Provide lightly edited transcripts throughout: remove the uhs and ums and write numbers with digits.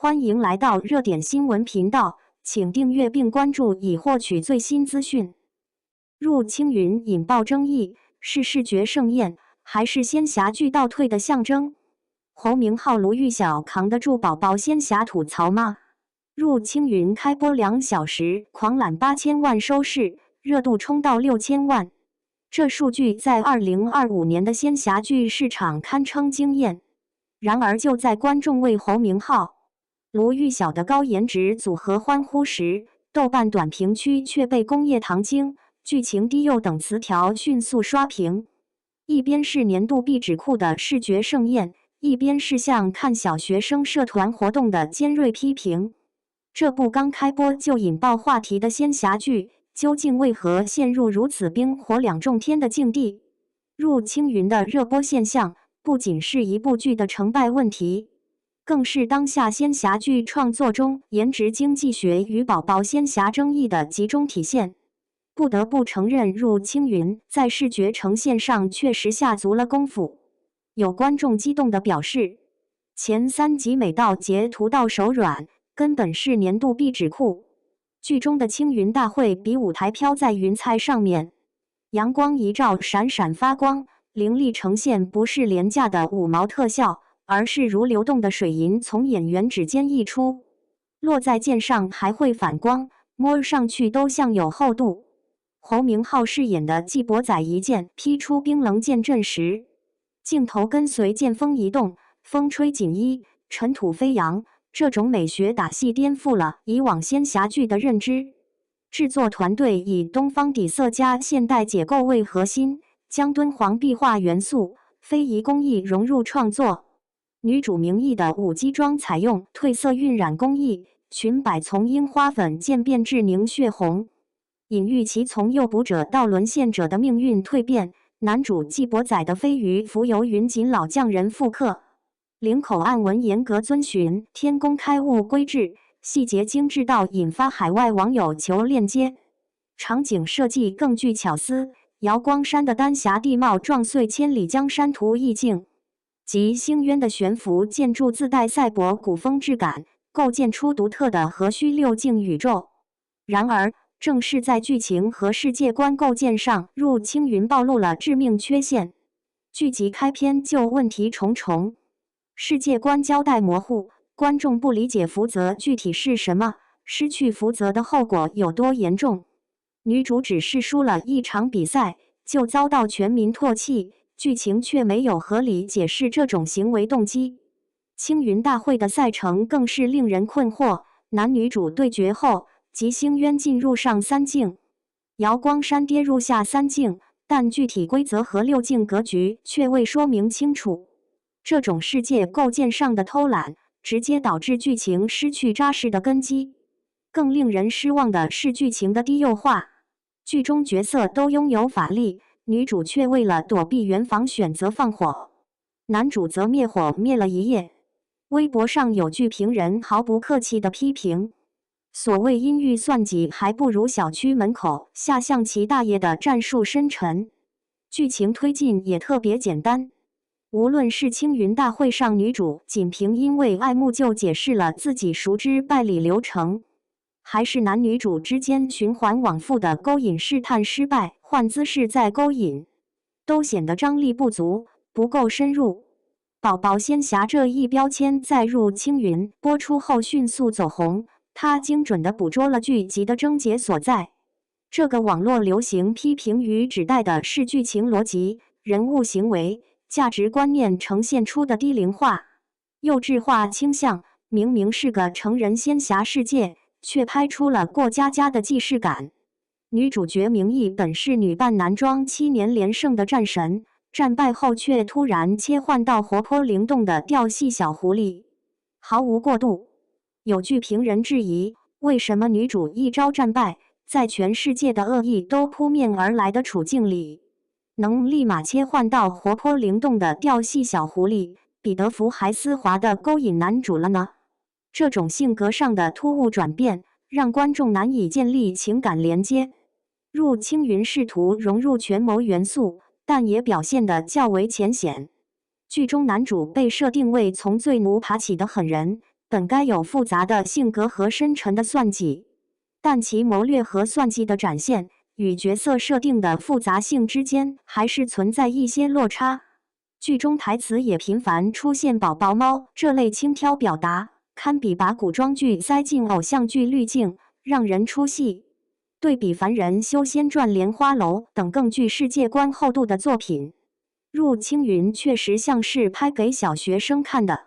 欢迎来到热点新闻频道，请订阅并关注以获取最新资讯。入青云引爆争议，是视觉盛宴还是仙侠剧倒退的象征？侯明昊、卢玉晓扛得住宝宝仙侠吐槽吗？入青云开播2小时，狂揽8000万收视，热度冲到6000万。这数据在2025年的仙侠剧市场堪称惊艳。然而，就在观众为侯明昊、卢玉晓的高颜值组合欢呼时，豆瓣短评区却被工业糖精、剧情低幼等词条迅速刷屏。一边是年度壁纸库的视觉盛宴，一边是像看小学生社团活动的尖锐批评。这部刚开播就引爆话题的仙侠剧，究竟为何陷入如此冰火两重天的境地？入青云的热播现象，不仅是一部剧的成败问题，更是当下仙侠剧创作中颜值经济学与宝宝仙侠争议的集中体现。不得不承认，入青云在视觉呈现上确实下足了功夫。有观众激动地表示，前3集美到截图到手软，根本是年度壁纸库。剧中的青云大会比舞台飘在云彩上面，阳光一照，闪闪发光，凌厉呈现不是廉价的5毛特效，而是如流动的水银从演员指尖溢出，落在剑上还会反光，摸上去都像有厚度。侯明昊饰演的纪伯仔一剑劈出冰冷剑阵时，镜头跟随剑锋移动，风吹锦衣，尘土飞扬，这种美学打戏颠覆了以往仙侠剧的认知。制作团队以东方底色加现代解构为核心，将敦煌壁画元素、非遗工艺融入创作。女主明义的舞姬装采用褪色晕染工艺，裙摆从樱花粉渐变至凝血红，隐喻其从诱捕者到沦陷者的命运蜕变。男主纪伯仔的飞鱼浮游云锦老匠人复刻，领口暗纹严格遵循天工开物规制，细节精致到引发海外网友求链接。场景设计更具巧思，瑶光山的丹霞地貌撞碎千里江山图意境，及星渊的悬浮建筑自带赛博古风质感，构建出独特的和虚六境宇宙。然而，正是在剧情和世界观构建上，入青云暴露了致命缺陷。剧集开篇就问题重重，世界观交代模糊，观众不理解福泽具体是什么，失去福泽的后果有多严重。女主只是输了一场比赛，就遭到全民唾弃，剧情却没有合理解释这种行为动机。青云大会的赛程更是令人困惑，男女主对决后，即星渊进入上3境，瑶光山跌入下3境，但具体规则和6境格局却未说明清楚。这种世界构建上的偷懒，直接导致剧情失去扎实的根基。更令人失望的是剧情的低幼化，剧中角色都拥有法力，女主却为了躲避圆房选择放火，男主则灭火灭了一夜。微博上有剧评人毫不客气地批评，所谓音预算计，还不如小区门口下象棋大爷的战术深沉。剧情推进也特别简单，无论是青云大会上女主仅凭因为爱慕就解释了自己熟知拜礼流程，还是男女主之间循环往复的勾引试探失败，换姿势再勾引，都显得张力不足，不够深入。宝宝仙侠这一标签在入青云播出后迅速走红，它精准地捕捉了剧集的症结所在。这个网络流行批评与指代的是剧情逻辑、人物行为、价值观念呈现出的低龄化、幼稚化倾向。明明是个成人仙侠世界，却拍出了过家家的既视感。女主角明义本是女扮男装7年连胜的战神，战败后却突然切换到活泼灵动的调戏小狐狸，毫无过渡。有剧评人质疑，为什么女主一招战败，在全世界的恶意都扑面而来的处境里，能立马切换到活泼灵动的调戏小狐狸，彼得福还丝滑地勾引男主了呢？这种性格上的突兀转变，让观众难以建立情感连接。入青云试图融入权谋元素，但也表现得较为浅显。剧中男主被设定为从罪奴爬起的狠人，本该有复杂的性格和深沉的算计，但其谋略和算计的展现与角色设定的复杂性之间还是存在一些落差。剧中台词也频繁出现宝宝猫这类轻佻表达，堪比把古装剧塞进偶像剧滤镜，让人出戏。对比凡人修仙传、莲花楼等更具世界观厚度的作品，入青云确实像是拍给小学生看的。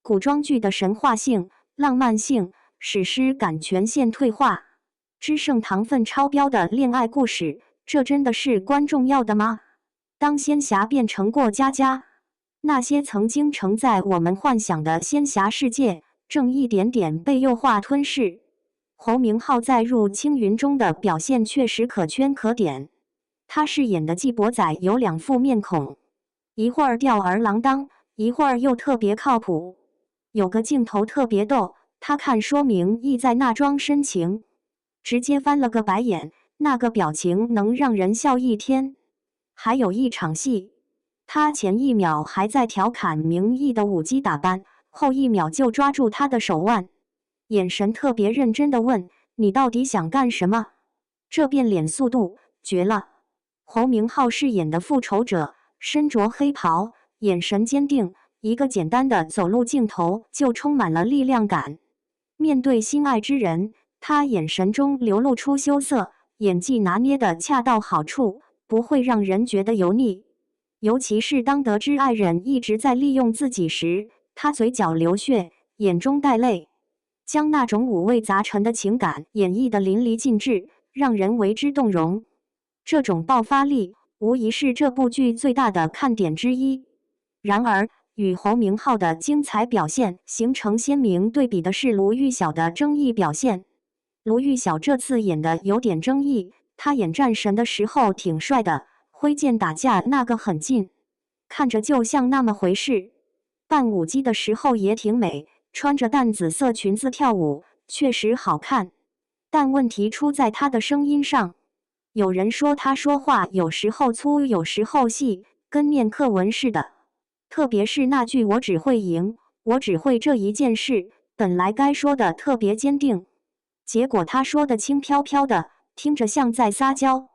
古装剧的神话性、浪漫性、史诗感全线退化，只剩糖分超标的恋爱故事，这真的是观众要的吗？当仙侠变成过家家，那些曾经承载我们幻想的仙侠世界，正一点点被幼化吞噬。侯明昊在入青云中的表现确实可圈可点，他饰演的纪伯仔有两副面孔，一会儿吊儿郎当，一会儿又特别靠谱。有个镜头特别逗，他看说明意在那装深情，直接翻了个白眼，那个表情能让人笑一天。还有一场戏，他前一秒还在调侃明义的舞姬打扮，后一秒就抓住他的手腕，眼神特别认真地问：“你到底想干什么？”这变脸速度绝了！侯明昊饰演的复仇者，身着黑袍，眼神坚定，一个简单的走路镜头就充满了力量感。面对心爱之人，他眼神中流露出羞涩，演技拿捏得恰到好处，不会让人觉得油腻。尤其是当得知爱人一直在利用自己时，他嘴角流血，眼中带泪，将那种五味杂陈的情感演绎得淋漓尽致，让人为之动容。这种爆发力无疑是这部剧最大的看点之一。然而，与侯明昊的精彩表现形成鲜明对比的是卢玉晓的争议表现。卢玉晓这次演的有点争议，他演战神的时候挺帅的，挥剑打架那个很劲，看着就像那么回事。扮舞姬的时候也挺美，穿着淡紫色裙子跳舞，确实好看。但问题出在他的声音上，有人说他说话有时候粗，有时候细，跟念课文似的。特别是那句“我只会赢，我只会这一件事”，本来该说的特别坚定，结果他说的轻飘飘的，听着像在撒娇。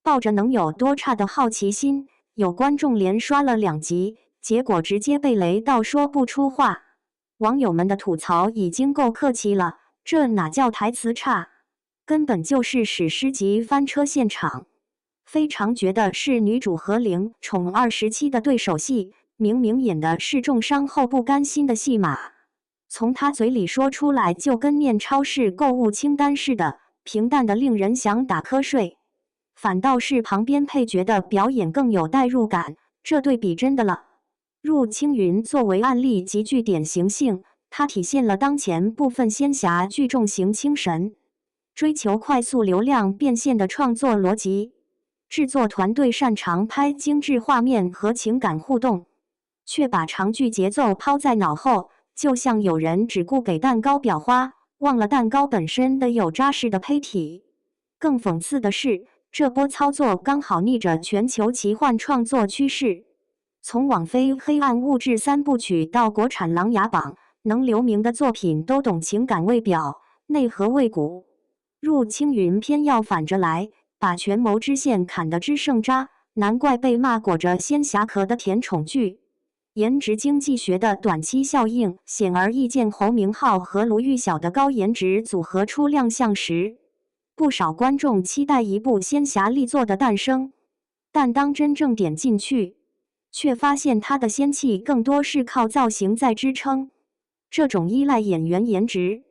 抱着能有多差的好奇心，有观众连刷了2集，结果直接被雷到说不出话。网友们的吐槽已经够客气了，这哪叫台词差，根本就是史诗级翻车现场。非常绝的是女主何灵宠27的对手戏，明明演的是重伤后不甘心的戏码，从她嘴里说出来就跟念超市购物清单似的，平淡的令人想打瞌睡。反倒是旁边配角的表演更有代入感，这对比真的了。入青云作为案例极具典型性，它体现了当前部分仙侠剧重型轻神，追求快速流量变现的创作逻辑。制作团队擅长拍精致画面和情感互动，却把长剧节奏抛在脑后，就像有人只顾给蛋糕裱花，忘了蛋糕本身的有扎实的胚体。更讽刺的是，这波操作刚好逆着全球奇幻创作趋势，从网飞《黑暗物质》3部曲到国产《琅琊榜》，能留名的作品都懂情感未表，内核未鼓。入青云偏要反着来，把权谋之线砍得只剩渣，难怪被骂裹着仙侠壳的甜宠剧。颜值经济学的短期效应显而易见，侯明昊和卢玉晓的高颜值组合初亮相时，不少观众期待一部仙侠力作的诞生，但当真正点进去，却发现它的仙气更多是靠造型在支撑。这种依赖演员颜值、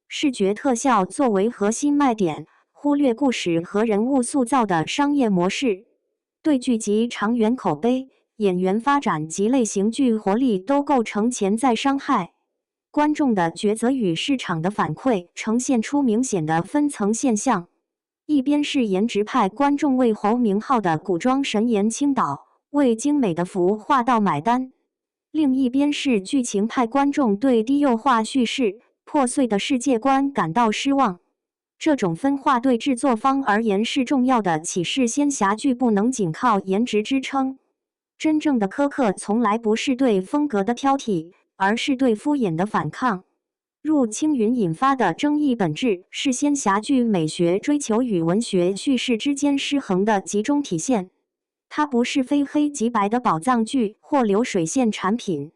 视觉特效作为核心卖点，忽略故事和人物塑造的商业模式，对剧集长远口碑、演员发展及类型剧活力都构成潜在伤害。观众的抉择与市场的反馈呈现出明显的分层现象，一边是颜值派观众为侯明昊的古装神颜倾倒，为精美的服化道买单；另一边是剧情派观众对低幼化叙事、破碎的世界观感到失望。这种分化对制作方而言是重要的启示：仙侠剧不能仅靠颜值支撑，真正的苛刻从来不是对风格的挑剔，而是对敷衍的反抗。入青云引发的争议本质是仙侠剧美学追求与文学叙事之间失衡的集中体现。它不是非黑即白的宝藏剧或流水线产品，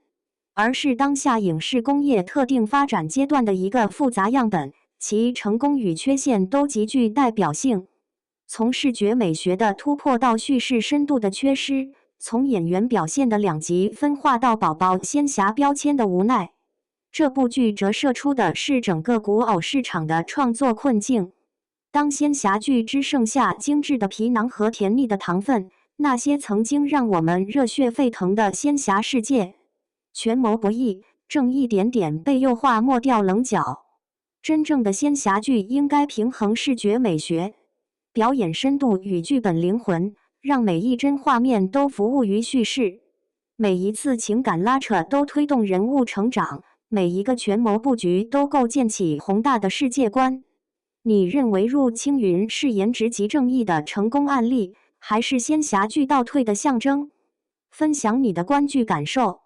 而是当下影视工业特定发展阶段的一个复杂样本，其成功与缺陷都极具代表性。从视觉美学的突破到叙事深度的缺失，从演员表现的两极分化到宝宝仙侠标签的无奈。这部剧折射出的是整个古偶市场的创作困境。当仙侠剧只剩下精致的皮囊和甜蜜的糖分，那些曾经让我们热血沸腾的仙侠世界，权谋博弈，正一点点被诱化抹掉棱角。真正的仙侠剧应该平衡视觉美学、表演深度与剧本灵魂，让每一帧画面都服务于叙事，每一次情感拉扯都推动人物成长，每一个权谋布局都构建起宏大的世界观。你认为入青云是颜值即正义的成功案例，还是仙侠剧倒退的象征？分享你的观剧感受。